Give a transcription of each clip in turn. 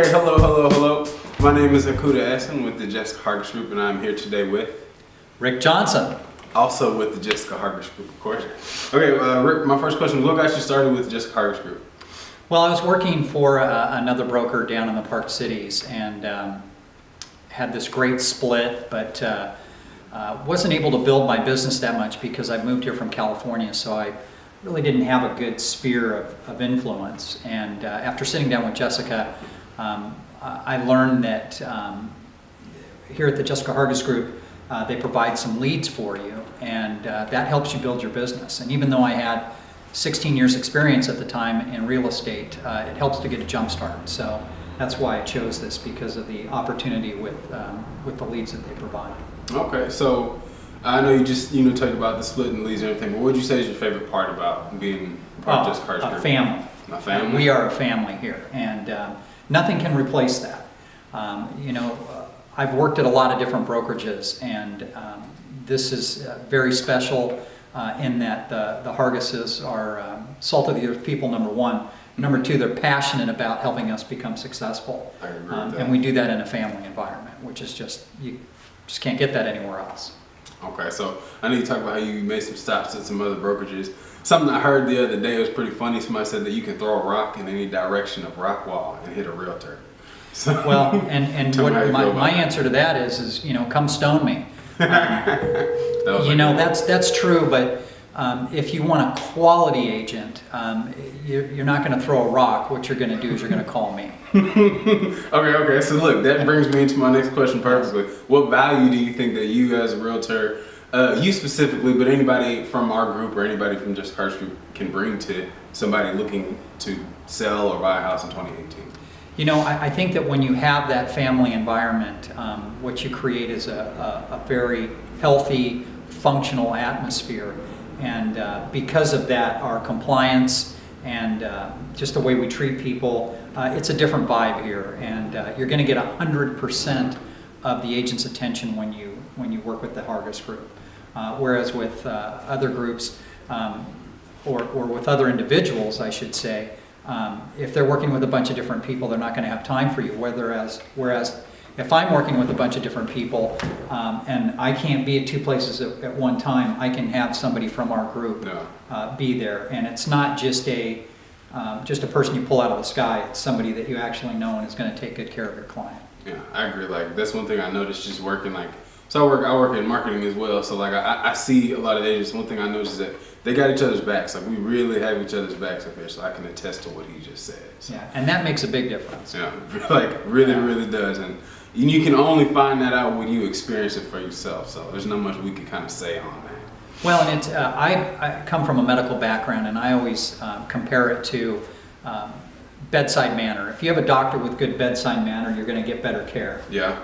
Okay, hello. My name is Akuda Essen with the Jessica Hargis Group, and I'm here today with Rick Johnson. Also with the Jessica Hargis Group, of course. Okay, Rick, my first question, what got you started with the Jessica Hargis Group? Well, I was working for another broker down in the Park Cities and had this great split, but wasn't able to build my business that much because I moved here from California, so I really didn't have a good sphere of influence. And after sitting down with Jessica, I learned that here at the Jessica Hargis Group, they provide some leads for you, and that helps you build your business. And even though I had 16 years experience at the time in real estate, it helps to get a jump start. So that's why I chose this, because of the opportunity with the leads that they provide. Okay, so I know you just talked about the split and leads and everything, but what would you say is your favorite part about being part of Jessica Hargis Group? Family. A family? We are a family here, and nothing can replace that. I've worked at a lot of different brokerages, and this is very special in that the Hargises are salt of the earth people, number one. Number two, they're passionate about helping us become successful. I agree with that. And we do that in a family environment, which is you just can't get that anywhere else. Okay, so I know you talked about how you made some stops at some other brokerages. Something I heard the other day was pretty funny. Somebody said that you can throw a rock in any direction of Rockwall and hit a realtor. So, well, and what my answer to that is come stone me. That's true, but if you want a quality agent, you're not going to throw a rock. What you're going to do is you're going to call me. Okay. So look, that brings me into my next question perfectly. What value do you think that you as a realtor, you specifically, but anybody from our group or anybody from Jessica Hargis Group can bring to somebody looking to sell or buy a house in 2018? I think that when you have that family environment, what you create is a very healthy, functional atmosphere. And because of that, our compliance and just the way we treat people, it's a different vibe here. And you're going to get 100% of the agent's attention when you work with the Hargis Group. Whereas with other groups, or with other individuals, I should say, if they're working with a bunch of different people, they're not going to have time for you. Whereas if I'm working with a bunch of different people and I can't be at two places at one time, I can have somebody from our group be there. And it's not just a person you pull out of the sky. It's somebody that you actually know and is going to take good care of your client. Yeah, I agree. Like, that's one thing I noticed just working, so I work in marketing as well. So I see a lot of agents. One thing I noticed is that they got each other's backs. Like, we really have each other's backs up here. So I can attest to what he just said. So. Yeah, and that makes a big difference. Yeah, really does. And you can only find that out when you experience it for yourself. So there's not much we can kind of say on that. Well, and I come from a medical background, and I always compare it to bedside manner. If you have a doctor with good bedside manner, you're going to get better care. Yeah.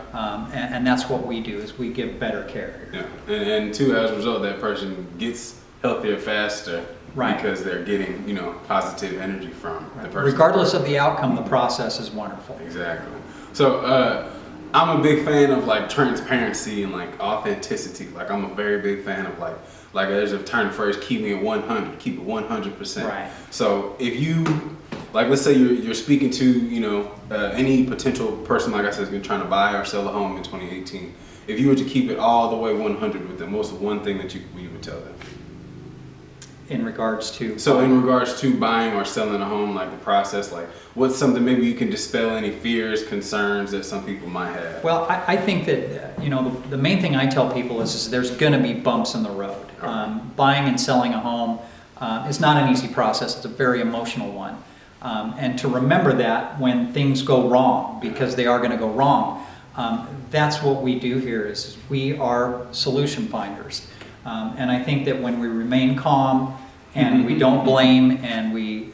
And that's what we do, is we give better care. Yeah. And too, as a result, that person gets healthier faster. Right. Because they're getting, positive energy from the person. Regardless of the outcome, the process is wonderful. Exactly. So I'm a big fan of transparency and authenticity. I'm a very big fan of there's a term phrase, keep it 100, keep it 100%. Right. So if you let's say you're speaking to any potential person, like I said, is trying to buy or sell a home in 2018. If you were to keep it all the way 100 with them, what's the one thing that you would tell them? In regards to? So in regards to buying or selling a home, the process, what's something maybe you can dispel any fears, concerns that some people might have? Well, I think that, the main thing I tell people is there's going to be bumps in the road. Okay. Buying and selling a home is not an easy process. It's a very emotional one. And to remember that when things go wrong, because they are going to go wrong, that's what we do here is we are solution finders. And I think that when we remain calm and we don't blame and we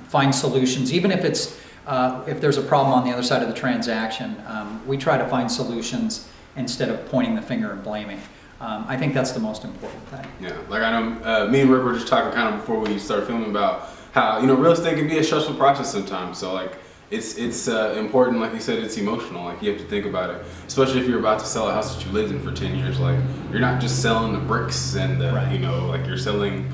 find solutions, even if there's a problem on the other side of the transaction, we try to find solutions instead of pointing the finger and blaming. I think that's the most important thing. Yeah, I know me and Rick were just talking kind of before we started filming about how real estate can be a stressful process sometimes. So it's important, like you said, it's emotional. You have to think about it, especially if you're about to sell a house that you lived in for 10 years. You're not just selling the bricks and the, right. You're selling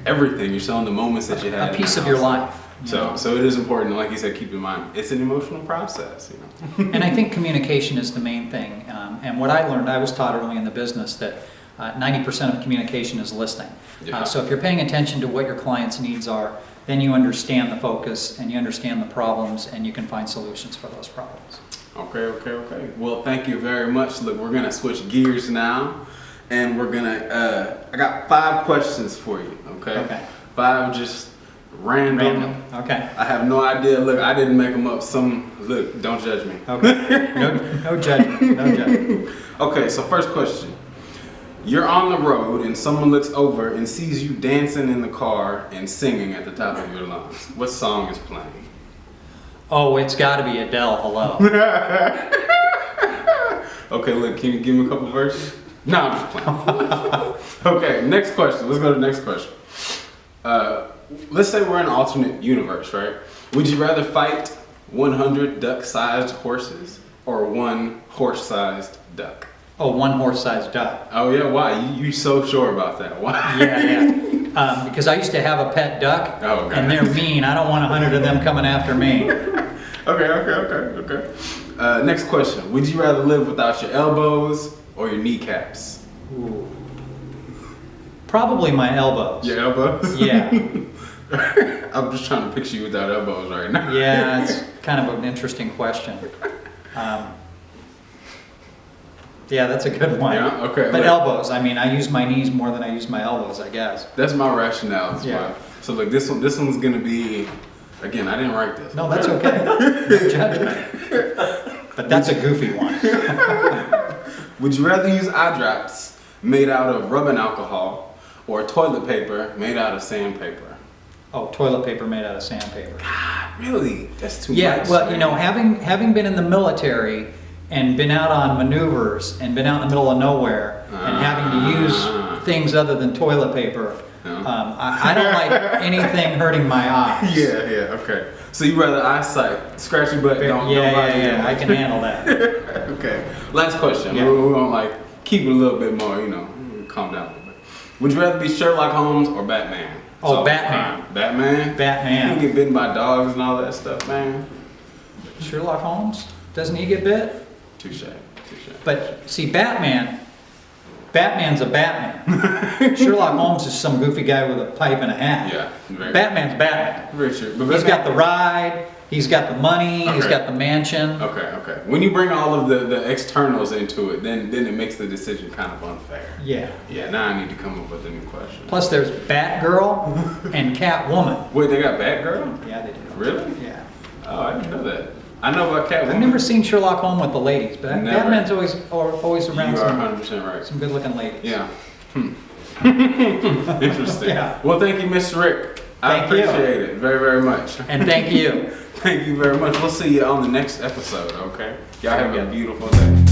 everything. You're selling the moments that you had. A piece of your life. So it is important, like you said, keep in mind, it's an emotional process, you know. And I think communication is the main thing. And what I learned, I was taught early in the business that 90% of communication is listening. Yeah. So if you're paying attention to what your client's needs are, then you understand the focus and you understand the problems and you can find solutions for those problems. Okay. Well, thank you very much. Look, we're gonna switch gears now, and we're gonna. I got 5 questions for you. Okay. 5 just random. Okay. I have no idea. Look, I didn't make them up. Look, don't judge me. Okay. No judgment. No judgment. Okay. So first question. You're on the road and someone looks over and sees you dancing in the car and singing at the top of your lungs. What song is playing? Oh, it's got to be Adele. Hello. Okay, look, can you give me a couple verses? No, I'm just playing. Okay, next question. Let's go to the next question. Let's say we're in an alternate universe, right? Would you rather fight 100 duck-sized horses or 1 horse-sized duck? Oh, 1 horse-sized duck. Oh yeah, why? You so sure about that? Why? Yeah. Because I used to have a pet duck, and they're mean. I don't want 100 of them coming after me. Okay. Next question. Would you rather live without your elbows or your kneecaps? Ooh. Probably my elbows. Your elbows? Yeah. I'm just trying to picture you without elbows right now. Yeah, it's kind of an interesting question. Yeah, that's a good one. Yeah, okay. But elbows, I mean, I use my knees more than I use my elbows, I guess. That's my rationale as Yeah. well. So look, this one's gonna be, again, I didn't write this. No, that's okay. No judgment. But that's a goofy one. Would you rather use eye drops made out of rubbing alcohol or toilet paper made out of sandpaper? Oh, toilet paper made out of sandpaper. God, really? That's too much. Yeah, well, man. you know, having been in the military and been out on maneuvers and been out in the middle of nowhere and having to use things other than toilet paper, I don't like anything hurting my eyes. Yeah, okay. So you rather eyesight, scratch your butt, don't Yeah, I can handle that. Okay. Last question. Yeah. We're gonna keep it a little bit more, calm down a little bit. Would you rather be Sherlock Holmes or Batman? Oh, Batman. Batman? Batman. You get bitten by dogs and all that stuff, man. Sherlock Holmes? Doesn't he get bit? Touche. But see, Batman's a Batman. Sherlock Holmes is some goofy guy with a pipe and a hat. Yeah. Batman's Batman. Very true. But He's got the ride, he's got the money, he's got the mansion. Okay. When you bring all of the externals into it, then it makes the decision kind of unfair. Yeah. Yeah, now I need to come up with a new question. Plus there's Batgirl and Catwoman. Wait, they got Batgirl? Yeah, they do. Really? Yeah. Oh, I didn't know that. I know about Catwoman. I've never seen Sherlock Holmes with the ladies, but Never. Batman's always around You are 100% right. some good-looking ladies. Yeah. Interesting. Yeah. Well, thank you, Mr. Rick. I appreciate it very, very much. And thank you. Thank you very much. We'll see you on the next episode, okay? Y'all have a beautiful day.